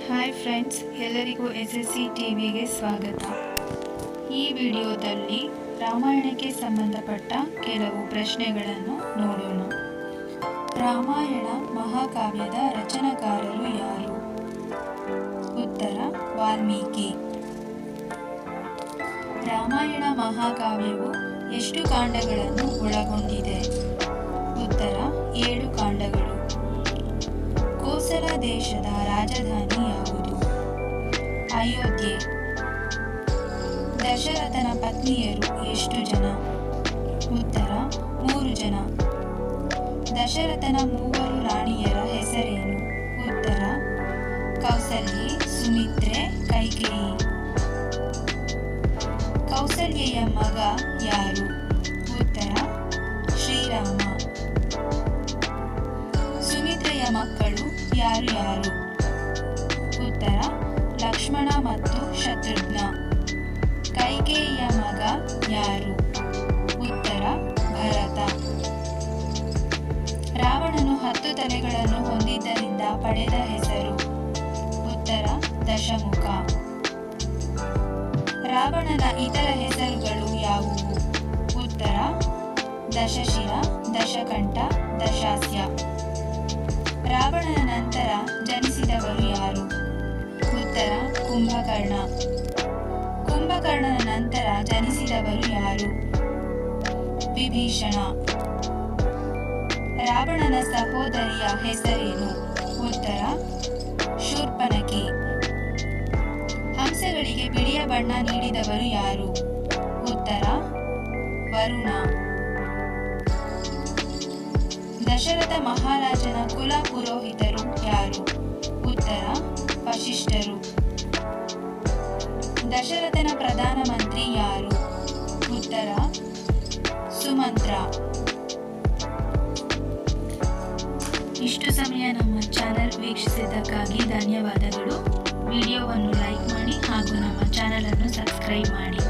Hi friends, ಎಲ್ಲರಿಗೂ SSC ಟಿವಿಗೆ ಸ್ವಾಗತ. ಈ ವಿಡಿಯೋದಲ್ಲಿ ರಾಮಾಯಣಕ್ಕೆ ಸಂಬಂಧಪಟ್ಟ ಕೆಲವು ಪ್ರಶ್ನೆಗಳನ್ನು ನೋಡೋಣ. ರಾಮಾಯಣ ಮಹಾಕಾವ್ಯದ ರಚನಾಕಾರರು ಯಾರು? ಉತ್ತರ ವಾಲ್ಮೀಕಿ. ರಾಮಾಯಣ ಮಹಾಕಾವ್ಯವು ಎಷ್ಟು ಕಾಂಡಗಳನ್ನು ಒಳಗೊಂಡಿದೆ? ಉತ್ತರ 7 ಕಾಂಡಗಳು. ಕೋಸಲ ದೇಶದ ರಾಜಧಾನಿ ಯಾವುದು? ಅಯೋಧ್ಯೆ. ದಶರಥನ ಪತ್ನಿಯರು ಎಷ್ಟು ಜನ? ಉತ್ತರ 3 ಜನ. ದಶರಥನ 3 ರಾಣಿಯರ ಹೆಸರೇನು? ಉತ್ತರ ಕೌಸಲ್ಯೆ, ಸುಮಿತ್ರೆ, ಕೈಕೇಯಿ. ಕೌಸಲ್ಯೆಯ ಮಗ ಯಾರು? ಉತ್ತರ ಶ್ರೀರಾಮ. ಸುಮಿತ್ರೆಯ ಮಕ್ಕಳು ಯಾರು ಯಾರು? ಉತ್ತರ ಲಕ್ಷ್ಮಣ ಮತ್ತು ಶತ್ರುಘ್ನ. ಕೈಕೇಯಿಯ ಮಗ ಯಾರು? ಉತ್ತರ ಭರತ. ರಾವಣನು 10 ತಲೆಗಳನ್ನು ಹೊಂದಿದ್ದರಿಂದ ಪಡೆದ ಹೆಸರು? ಉತ್ತರ ದಶಮುಖ. ರಾವಣನ ಇತರ ಹೆಸರುಗಳು ಯಾವುವು? ಉತ್ತರ ದಶಶಿರ, ದಶಕಂಠ, ದಶಾಸ್ಯ. ರಾವಣನ ನಂತರ ಜನಿಸಿದವರು ಯಾರು? ಉತ್ತರ ಕುಂಭಕರ್ಣ. ಕುಂಭಕರ್ಣನ ನಂತರ ಜನಿಸಿದವರು ಯಾರು? ವಿಭೀಷಣ. ರಾವಣನ ಸಹೋದರಿಯ ಹೆಸರೇನು? ಉತ್ತರ ಶೂರ್ಪನಖಿ. ಹಂಸಗಳಿಗೆ ಬಿಳಿಯ ಬಣ್ಣ ನೀಡಿದವರು ಯಾರು? ಉತ್ತರ ವರುಣ. ದಶರಥ ಮಹಾರಾಜನ ಕುಲ ಪುರೋಹಿತರು ಯಾರು? ಉತ್ತರ ವಶಿಷ್ಠರು. ದಶರಥನ ಪ್ರಧಾನಮಂತ್ರಿ ಯಾರು? ಉತ್ತರ ಸುಮಂತ್ರ. ಇಷ್ಟು ಸಮಯ ನಮ್ಮ ಚಾನೆಲ್ ವೀಕ್ಷಿಸಿದ್ದಕ್ಕಾಗಿ ಧನ್ಯವಾದಗಳು. ವಿಡಿಯೋವನ್ನು ಲೈಕ್ ಮಾಡಿ ಹಾಗೂ ನಮ್ಮ ಚಾನೆಲ್ ಅನ್ನು ಸಬ್ಸ್ಕ್ರೈಬ್ ಮಾಡಿ.